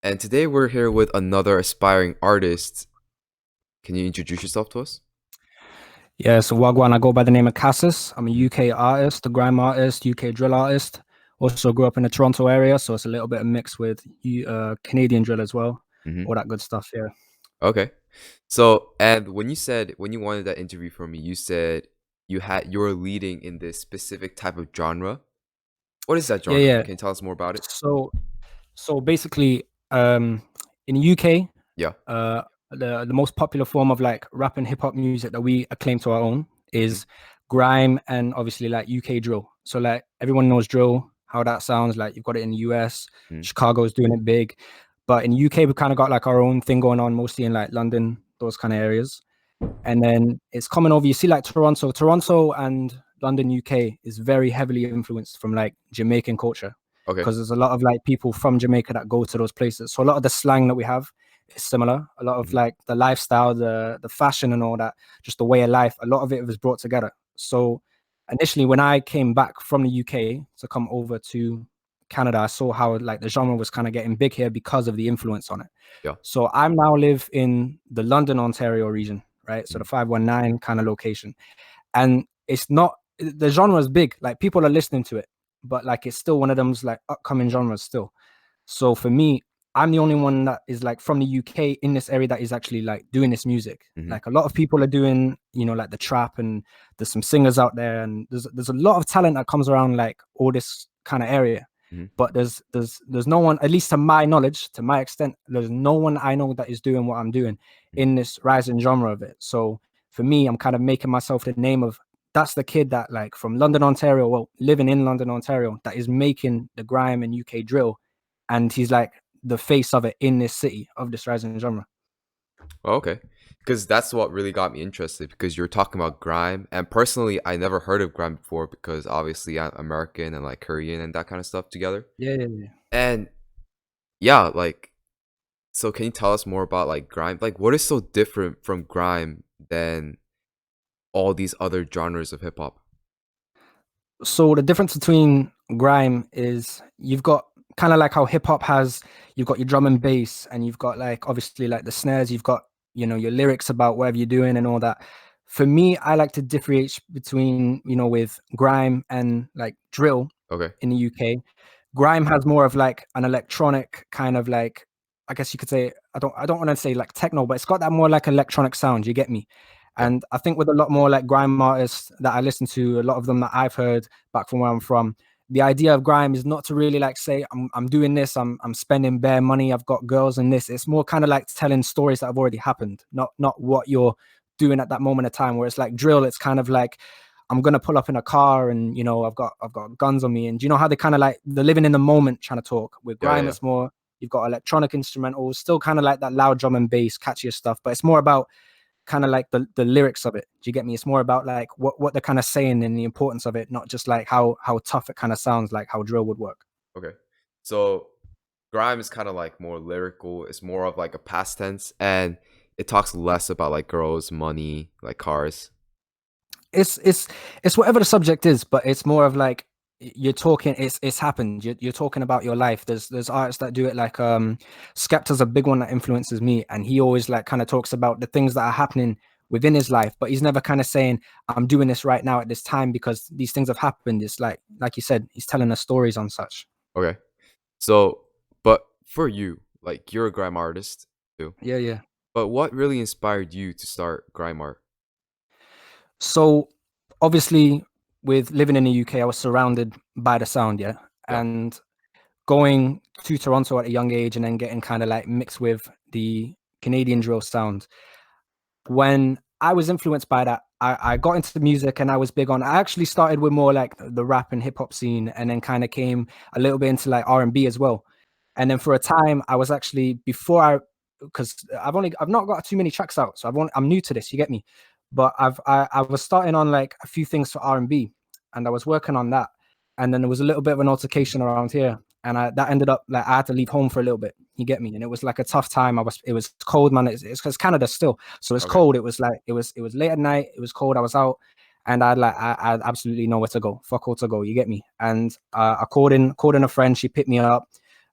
And today we're here with another aspiring artist. Can you introduce yourself to us? Yeah, so Wagwan, I go by the name of Qasas. I'm a UK artist, a grime artist, UK drill artist. Also grew up in the Toronto area, so it's a little bit of mix with Canadian drill as well. Hmm. All that good stuff, yeah. Okay. So, and when you wanted that interview from me, you said you're leading in this specific type of genre. What is that Yeah, genre? yeah. Can you tell us more about it? So so basically, in the UK, Yeah. uh the most popular form of like rap and hip hop music that we acclaim to our own Hmm. is grime and obviously like UK drill. So like everyone knows drill, how that sounds. Like you've got it in the US, Hmm. Chicago's doing it big. But in the UK, we kind of got like our own thing going on, mostly in like London, those kind of areas. And then it's coming over. You see, like Toronto and London, UK is very heavily influenced from like Jamaican culture Okay. because there's a lot of like people from Jamaica that go to those places. So a lot of the slang that we have is similar. A lot of Hmm. like the lifestyle, the fashion, and all that, just the way of life. A lot of it was brought together. So initially, when I came back from the UK to come over to Canada, I saw how like the genre was kind of getting big here because of the influence on it. Yeah. So I now live in the London, Ontario region, right? So Hmm. the 519 kind of location. And it's not the genre is big, like people are listening to it, but like it's still one of them's like upcoming genres still. So for me, I'm the only one that is like from the UK in this area that is actually like doing this music. Hmm. Like a lot of people are doing, like the trap, and there's some singers out there, and there's a lot of talent that comes around like all this kind of area. Hmm. But there's no one, at least to my knowledge, to my extent, there's no one I know that is doing what I'm doing in this rising genre of it. So for me, I'm kind of making myself the name of that's the kid that like from London, Ontario, well, living in London, Ontario, that is making the grime and UK drill, and he's like the face of it in this city of this rising genre. Oh, okay. Because that's what really got me interested because you're talking about grime. And personally, I never heard of grime before because obviously I'm American and like Korean and that kind of stuff together. Yeah, yeah, yeah. And yeah, like, so can you tell us more about like grime? Like, what is so different from grime than all these other genres of hip hop? So the difference between grime is you've got kind of like how hip hop has, you've got your drum and bass, and you've got like obviously like the snares, you've got your lyrics about whatever you're doing and all that. For me, I like to differentiate between with grime and like drill Okay. in the UK. Grime has more of like an electronic kind of like, I guess you could say, I don't want to say like techno, but it's got that more like electronic sound. You get me? Yeah. And I think with a lot more like grime artists that I listen to, a lot of them that I've heard back from where I'm from, the idea of grime is not to really like say I'm doing this, I'm spending bare money, I've got girls and this. It's more kind of like telling stories that have already happened, not what you're doing at that moment of time. Where it's like drill, it's kind of like I'm gonna pull up in a car and I've got guns on me, and you know how they kind of like they're living in the moment trying to talk. With Yeah. grime, Yeah. it's more you've got electronic instrumentals, still kind of like that loud drum and bass, catchier stuff, but it's more about kind of like the lyrics of it. Do you get me? It's more about like what they're kind of saying and the importance of it, not just like how tough it kind of sounds, like how drill would work. Okay. So grime is kind of like more lyrical. It's more of like a past tense, and it talks less about like girls, money, like cars. It's whatever the subject is, but it's more of like you're talking. It's happened. You're talking about your life. There's artists that do it like Skepta's a big one that influences me, and he always like kind of talks about the things that are happening within his life, but he's never kind of saying I'm doing this right now at this time because these things have happened. It's like you said, he's telling us stories on such. Okay. So, but for you, like you're a grime artist too. Yeah, yeah. But what really inspired you to start grime art? So obviously, with living in the UK, I was surrounded by the sound, yeah, Yeah. and going to Toronto at a young age, and then getting kind of like mixed with the Canadian drill sound. When I was influenced by that, I got into the music, and I was big on. I actually started with more like the rap and hip hop scene, and then kind of came a little bit into like R&B as well. And then for a time, I was actually before I because I've not got too many tracks out, so I'm new to this. You get me? But I was starting on like a few things for R&B, and I was working on that. And then there was a little bit of an altercation around here, and that ended up like I had to leave home for a little bit. You get me? And it was like a tough time. It was cold, man. It's Canada still, so it's Okay. cold. It was like it was late at night. It was cold. I was out, and I had absolutely nowhere to go. Fuck all to go. You get me? And I called in a friend. She picked me up.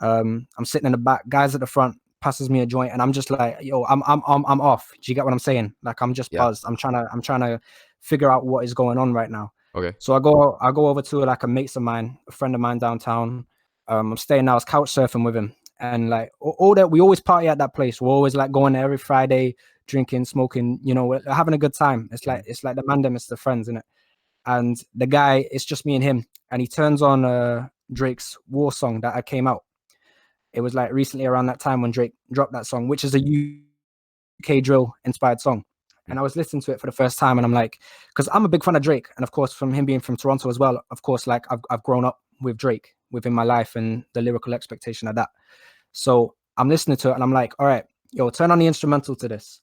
I'm sitting in the back, guys at the front passes me a joint, and I'm just like, yo, I'm off. Do you get what I'm saying? Like I'm just Yeah. buzzed. I'm trying to figure out what is going on right now. Okay. So I go over to like a mate's of mine, a friend of mine downtown. I'm staying now. I was couch surfing with him, and like all that we always party at that place. We're always like going there every Friday, drinking, smoking. We're having a good time. It's like Mhm. it's like the mandem, it's the friends, innit? And the guy, it's just me and him, and he turns on Drake's War song that I came out. It was like recently around that time when Drake dropped that song, which is a UK drill inspired song. Mhm. And I was listening to it for the first time, and I'm like, because I'm a big fan of Drake, and of course, from him being from Toronto as well, of course, like I've grown up with Drake within my life and the lyrical expectation of that. So I'm listening to it, and I'm like, all right, yo, turn on the instrumental to this.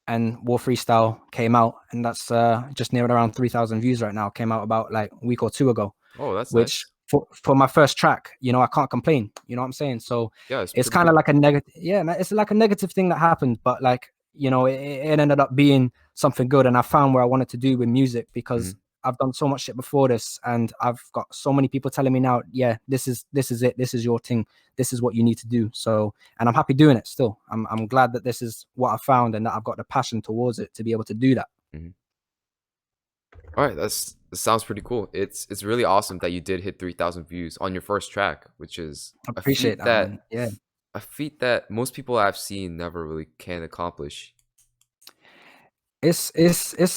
And War Freestyle came out, and that's just near around 3,000 views right now. Came out about like a week or two ago, Oh, that's which nice. for my first track, I can't complain. You know what I'm saying? So Yeah, it's it's pretty kind of good. like a negative, yeah, it's like a negative thing that happened, but like it ended up being something good, and I found where I wanted to do with music because Mhm. I've done so much shit before this, and I've got so many people telling me now, yeah, this is it, this is your thing, this is what you need to do. So, and I'm happy doing it still. I'm glad that this is what I found and that I've got the passion towards it to be able to do that. Mhm. All right, that sounds pretty cool. It's really awesome that you did hit 3,000 views on your first track, which is I appreciate that, man. Yeah. a feat that most people I've seen never really can accomplish. It's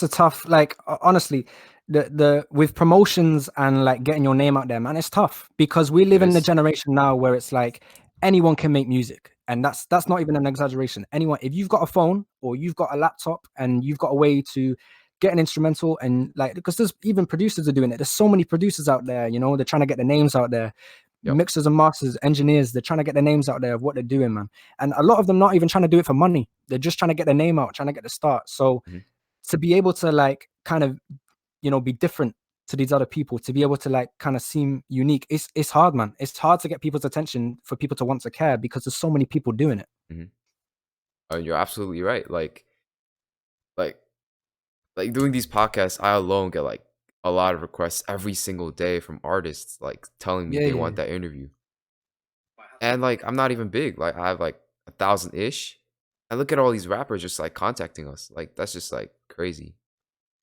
a tough, like honestly, the with promotions and like getting your name out there, man, it's tough because we It live in the is. generation now where it's like anyone can make music, and that's not even an exaggeration. Anyone, if you've got a phone or you've got a laptop and you've got a way to get an instrumental, and like, because there's even producers are doing it. There's so many producers out there, they're trying to get their names out there, Yep. mixers and masters, engineers, they're trying to get their names out there of what they're doing, man. And a lot of them not even trying to do it for money. They're just trying to get their name out, trying to get the start. So Mhm. to be able to like kind of be different to these other people, to be able to like kind of seem unique, it's hard, man. It's hard to get people's attention, for people to want to care, because there's so many people doing it. Mhm. You're absolutely right. Like, doing these podcasts, I alone get like a lot of requests every single day from artists like telling me Yeah, they yeah, want yeah. that interview. And like I'm not even big. Like I have like 1,000 ish. And look at all these rappers just like contacting us. Like that's just like crazy.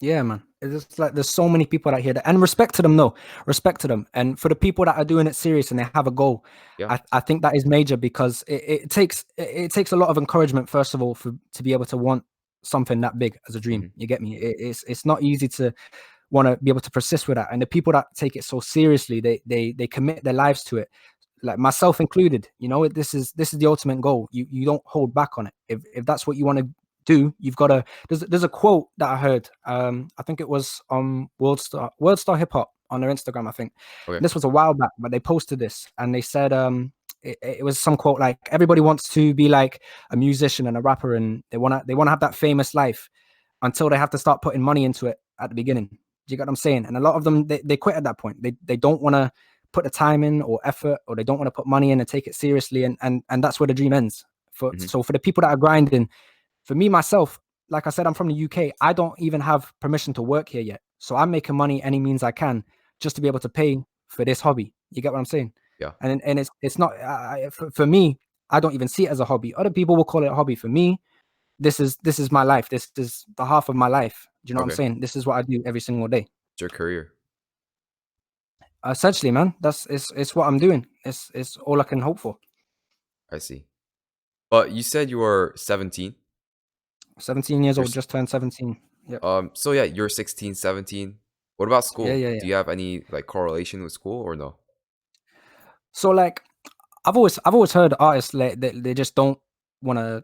Yeah, man. It's just like there's so many people out here that, and respect to them, though. Respect to them. And for the people that are doing it serious and they have a goal, Yeah. I think that is major, because it takes a lot of encouragement, first of all, to be able to want something that big as a dream. Hmm. You get me? It's not easy to want to be able to persist with that. And the people that take it so seriously, they commit their lives to it, like myself included. This is the ultimate goal. You don't hold back on it. If that's what you want to do, you've got to. There's a quote that I heard. I think it was on World Star Hip Hop on their Instagram, I think. Okay. And this was a while back, but they posted this and they said it was some quote like, everybody wants to be like a musician and a rapper, and they wanna have that famous life until they have to start putting money into it at the beginning. Do you get what I'm saying? And a lot of them, they quit at that point. They don't want to put the time in or effort, or they don't want to put money in and take it seriously, and that's where the dream ends. For Hmm. so for the people that are grinding, for me myself, like I said, I'm from the UK. I don't even have permission to work here yet, so I'm making money any means I can just to be able to pay for this hobby. You get what I'm saying? Yeah. And it's not for me. I don't even see it as a hobby. Other people will call it a hobby. For me, this is my life. This is the half of my life. Do you know what I'm Okay. saying? This is what I do every single day. It's your career. Essentially, man, it's what I'm doing. It's all I can hope for. I see. But you said you were 17. 17 years You're old, just turned 17. Yep. so yeah, you're 16, 17. What about Yeah, school? yeah, Do yeah. you have any like correlation with school or no? So like, I've always heard artists like they just don't want to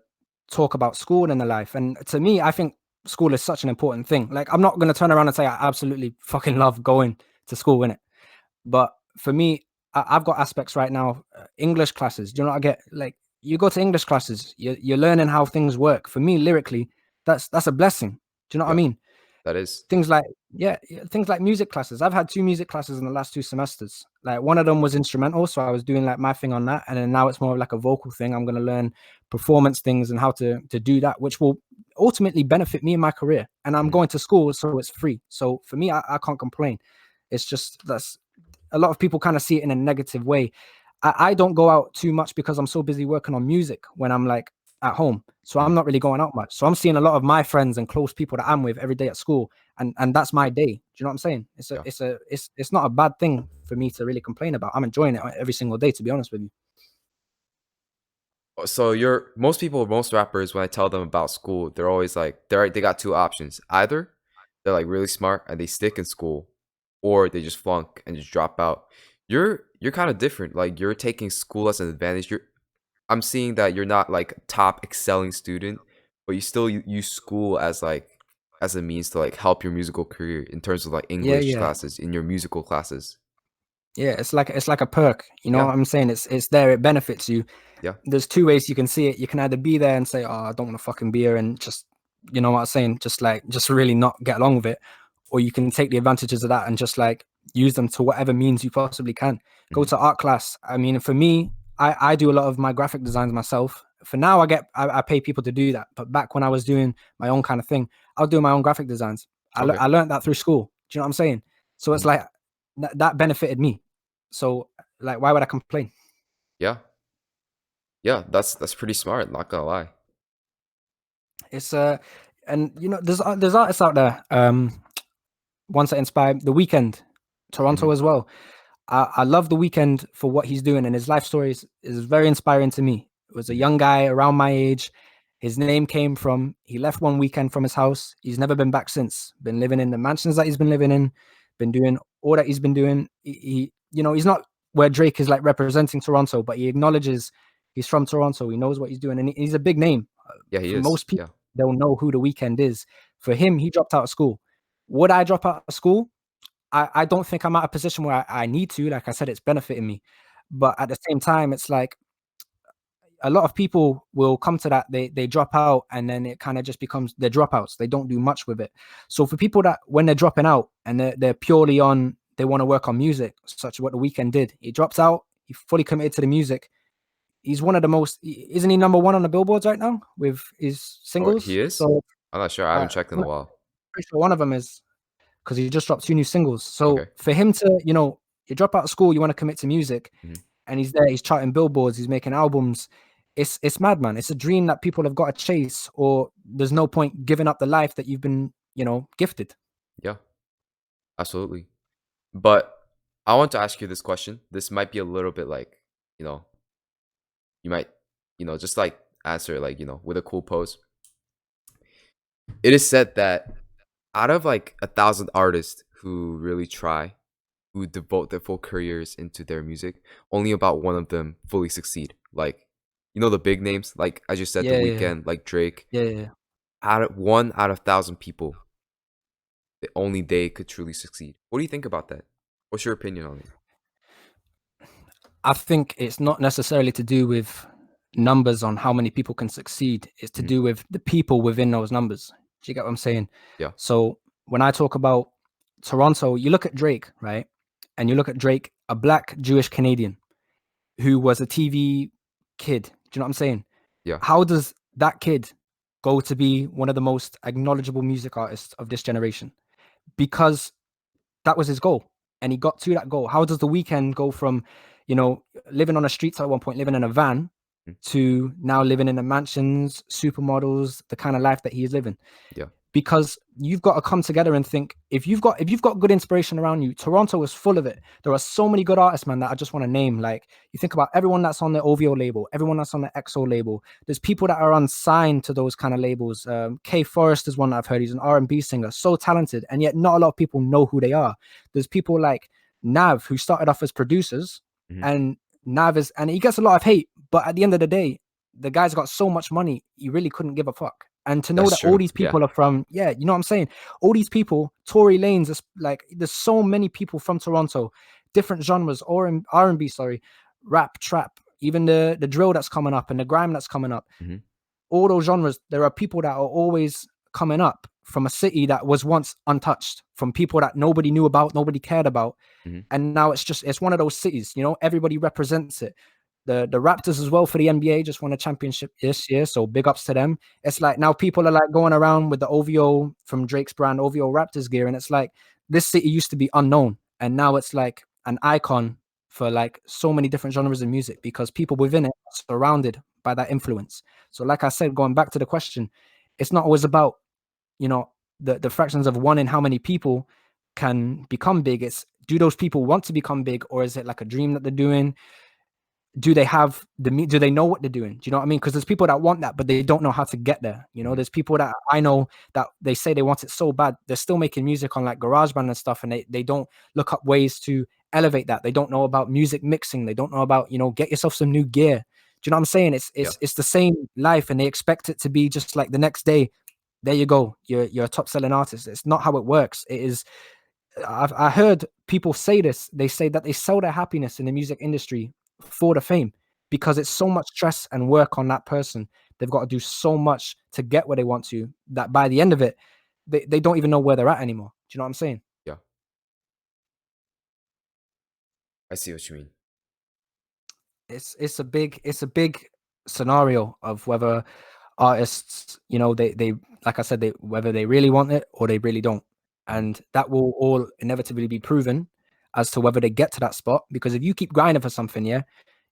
talk about school in their life, and to me, I think school is such an important thing. Like, I'm not gonna turn around and say I absolutely fucking love going to school, in it. But for me, I've got aspects right now. English classes. Do you know what I get? Like, you go to English classes, you're learning how things work. For me, lyrically, that's a blessing. Do you know what I Yeah, mean? that is. Things like, yeah, things like music classes. I've had two music classes in the last 2 semesters. Like, one of them was instrumental, so I was doing like my thing on that, and then now it's more of like a vocal thing. I'm going to learn performance things and how to do that, which will ultimately benefit me in my career. And I'm Mhm. going to school, so it's free. So for me, I can't complain. It's just that's a lot of people kind of see it in a negative way. I don't go out too much because I'm so busy working on music when I'm like at home. So I'm Mhm. not really going out much. So I'm seeing a lot of my friends and close people that I'm with every day at school, and that's my day. Do you know what I'm saying? Yeah. It's not a bad thing for me to really complain about. I'm enjoying it every single day, to be honest with you. So you're most people, most rappers, when I tell them about school, they're always like they got two options. Either they're like really smart and they stick in school, or they just flunk and just drop out. You're kind of different. Like you're taking school as an advantage. I'm seeing that you're not like top excelling student, but you still use school as like as a means to like help your musical career in terms of like Yeah, English yeah. classes in your musical classes. Yeah, it's like a perk. You know Yeah, what I'm saying? It's there, it benefits you. yeah, There's two ways you can see it. You can either be there and say, "Oh, I don't want to fucking be here," and just, you know what I'm saying, just really not get along with it, or you can take the advantages of that and just like use them to whatever means you possibly can. Go hmm, to art class. I mean, for me, I do a lot of my graphic designs myself. For now, I pay people to do that, but back when I was doing my own kind of thing, I was doing my own graphic designs. okay, I learned that through school. Do you know what I'm saying? So it's mhm, like that benefited me. So like, why would I complain? yeah, yeah. That's pretty smart. Not gonna lie. It's and there's artists out there, ones that inspire the weekend, Hmm. Toronto as well. I love the weekend for what he's doing, and his life story is very inspiring to me. It was a Hmm. young guy around my age. His name came from he left one weekend from his house. He's never been back since. Been living in the mansions that he's been living in, been doing all that he's been doing. He's not where Drake is like representing Toronto, but he acknowledges he's from Toronto. He knows what he's doing, and he's a big name. Yeah, he For is. most people, Yeah. they'll know who the weekend is. For him, he dropped out of school. Would I drop out of school? I don't think I'm at a position where I need to. Like I said, it's benefiting me. But at the same time, it's like a lot of people will come to that. They drop out and then it kind of just becomes they're dropouts. They don't do much with it. So for people that when they're dropping out and they're purely on they want to work on music, such as what the weekend did. He drops out, he fully committed to the music. He's one of the most isn't he number one on the billboards right now with his Oh, he singles? is? So I'm not sure. I haven't checked in a I'm while. pretty sure one of them is because he just dropped two new singles. So Okay. for him to, you drop out of school, you want to commit to music, Hmm. and he's there, he's charting billboards, he's making albums. It's mad, man. It's a dream that people have got to chase, or there's no point giving up the life that you've been, gifted. Yeah, absolutely. But I want to ask you this question. This might be a little bit like, you know, you might, just like answer like, with a cool pose. It is said that out of like 1,000 artists who really try, who devote their full careers into their music, only about one of them fully succeed. Like, the big names, like as you said, The Yeah, yeah, Weeknd, like Drake. yeah, yeah. Out of 1,000 people, only they could truly succeed. What do you think about that? What's your opinion on it? I think it's not necessarily to do with numbers on how many people can succeed. It's to Hmm. do with the people within those numbers. Do you get what I'm saying? Yeah, So when I talk about Toronto, you look at Drake, right? And you look at Drake, a black Jewish Canadian who was a TV kid. Do you know what I'm saying? yeah, How does that kid go to be one of the most acknowledgeable music artists of this generation? Because that was his goal and he got to that goal. How does the weekend go from, living on the streets at one point, living in a van, mm, to now living in the mansions, supermodels, the kind of life that he is living? yeah, Because you've got to come together and think if you've got good inspiration around you. Toronto is full of it. There are so many good artists, man, that I just want to name. Like you think about everyone that's on the OVO label, everyone that's on the XO label. There's people that are unsigned to those kind of labels. K Forrest is one that I've heard. He's an R&B singer, so talented, and yet not a lot of people know who they are. There's people like Nav who started off as producers, hmm, and Nav is, and he gets a lot of hate, but at the end of the day, the guy's got so much money, he really couldn't give a fuck. And to know that's that all true. these Yeah, people are from, yeah, you know what I'm saying? All these people, Tory Lanez, is like, there's so many people from Toronto, different genres, or in R&B, sorry, rap, trap, even the drill that's coming up and the grime that's coming up. hmm, All those genres, there are people that are always coming up from a city that was once untouched, from people that nobody knew about, nobody cared about. hmm, And now it's one of those cities, everybody represents it. The Raptors as well for the NBA just won a championship this year, so big ups to them. It's like now people are like going around with the OVO from Drake's brand OVO Raptors gear, and it's like this city used to be unknown, and now it's like an icon for like so many different genres of music because people within it are surrounded by that influence. So, like I said, going back to the question, it's not always about, you know, the fractions of one in how many people can become big. It's, do those people want to become big, or is it like a dream that they're doing? Do they have do they know what they're doing? Do you know what I mean? Because there's people that want that, but they don't know how to get there. You know, Mhm. there's people that I know that they say they want it so bad, they're still making music on like GarageBand and stuff, and they don't look up ways to elevate that. They don't know about music mixing. They don't know about, you know, get yourself some new gear. Do you know what I'm saying? It's Yeah. it's it's the same life, and they expect it to be just like the next day. There you go. You're a top selling artist. It's not how it works. It is. I heard people say this. They say that they sell their happiness in the music industry for the fame because it's so much stress and work on that person. They've got to do so much to get where they want to that by the end of it, they don't even know where they're at anymore. Do you know what I'm saying? Yeah. I see what you mean. It's a big scenario of whether artists, you know, they like I said, they whether they really want it or they really don't. Mhm. And that will all inevitably be proven as to whether they get to that spot. Because if you keep grinding for something, yeah,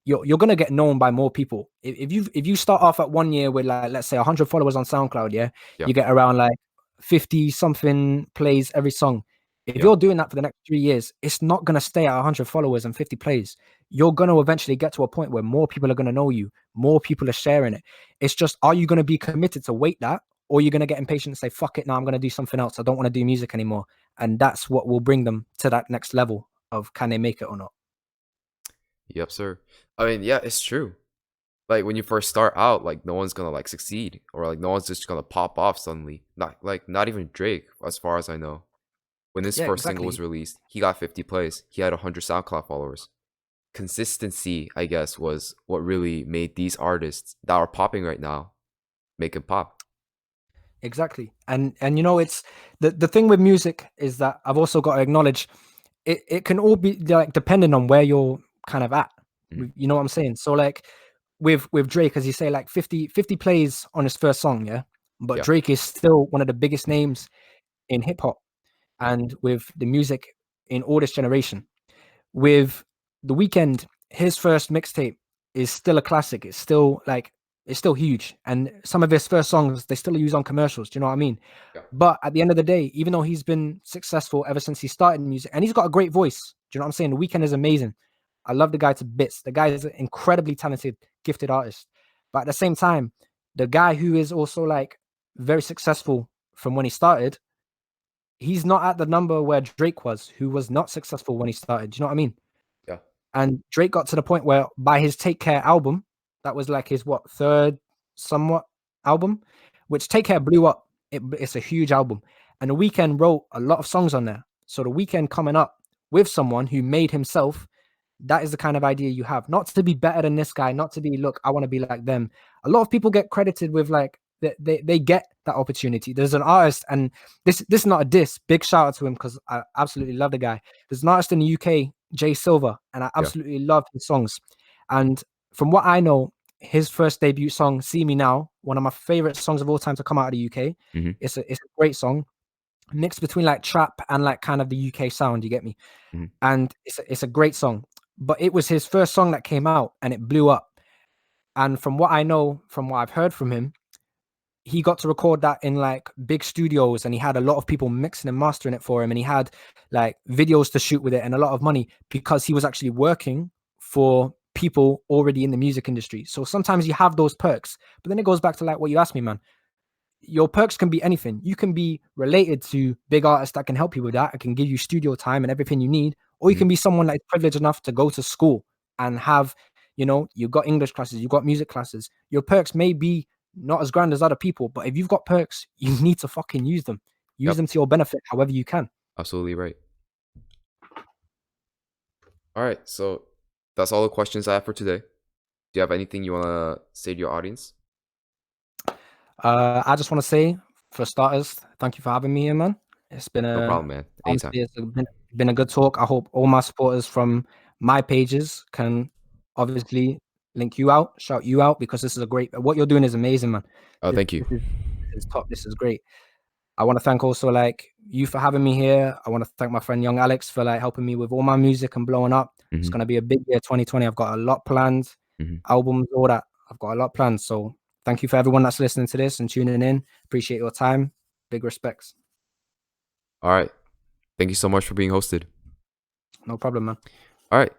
you're gonna get known by more people. If you start off at 1 year with like, let's say 100 followers on SoundCloud, yeah, Yeah. you get around like 50 something plays every song. If Yeah. you're doing that for the next 3 years, it's not gonna stay at 100 followers and 50 plays. You're gonna eventually get to a point where more people are gonna know you, more people are sharing it. It's just, are you gonna be committed to wait that, or are you gonna get impatient and say, fuck it, now I'm gonna do something else. I don't want to do music anymore. And that's what will bring them to that next level of can they make it or not. Yep, sir. I mean, yeah, it's true. Like when you first start out, like no one's gonna like succeed, or like no one's just gonna pop off suddenly. Not even Drake, as far as I know. When his Yeah, first single was exactly. released, he got 50 plays. He had 100 SoundCloud followers. Consistency, I guess, was what really made these artists that are popping right now make it pop. Exactly. And you know, it's the thing with music is that I've also got to acknowledge it can all be like depending on where you're kind of at. Mhm. You know what I'm saying? So like with Drake, as you say, like 50 plays on his first song, yeah. But Yeah. Drake is still one of the biggest names in hip hop and with the music in all this generation. With The Weeknd, his first mixtape is still a classic. It's still huge. And some of his first songs they still use on commercials. Do you know what I mean? Yeah. But at the end of the day, even though he's been successful ever since he started music, and he's got a great voice. Do you know what I'm saying? The Weeknd is amazing. I love the guy to bits. The guy is an incredibly talented, gifted artist. But at the same time, the guy who is also like very successful from when he started, he's not at the number where Drake was, who was not successful when he started. Do you know what I mean? Yeah. And Drake got to the point where by his Take Care album, that was like his what, third somewhat album, which Take Care blew up. It's a huge album. And The Weeknd wrote a lot of songs on there. So The Weeknd coming up with someone who made himself, that is the kind of idea you have. Not to be better than this guy, not to be, look, I want to be like them. A lot of people get credited with like they get that opportunity. There's an artist, and this is not a diss. Big shout out to him because I absolutely love the guy. There's an artist in the UK, Jay Silver, and I Yeah. absolutely love his songs. And from what I know, his first debut song, "See Me Now," one of my favorite songs of all time to come out of the UK. Hmm. It's a great song, mixed between like trap and like kind of the UK sound. You get me? Hmm. And it's a great song. But it was his first song that came out, and it blew up. And from what I know, from what I've heard from him, he got to record that in like big studios, and he had a lot of people mixing and mastering it for him, and he had like videos to shoot with it and a lot of money because he was actually working for people already in the music industry. So sometimes you have those perks, but then it goes back to like what you asked me, man. Your perks can be anything. You can be related to big artists that can help you with that. It can give you studio time and everything you need, or you Hmm. can be someone that's privileged enough to go to school and have, you know, you've got English classes, you've got music classes. Your perks may be not as grand as other people, but if you've got perks, you need to fucking use them. Use Yep. them to your benefit, however you can. Absolutely right. All right. So that's all the questions I have for today. Do you have anything you want to say to your audience? I just want to say, for starters, thank you for having me here, man. It's been No a problem, man. Anytime. honestly, been a good talk. I hope all my supporters from my pages can obviously link you out, shout you out, because this is a great. What you're doing is amazing, man. Oh, This, thank you. this is top. This is great. I want to thank also like you for having me here. I want to thank my friend Young Alex for like helping me with all my music and blowing up. It's Hmm. gonna be a big year 2020. I've got a lot planned, Hmm. albums, all that. I've got a lot planned. So thank you for everyone that's listening to this and tuning in. Appreciate your time. Big respects. All right. Thank you so much for being hosted. No problem, man. All right.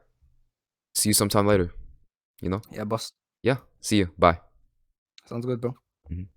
See you sometime later. You know? Yeah, boss. Yeah. See you. Bye. Sounds good, bro. Mhm.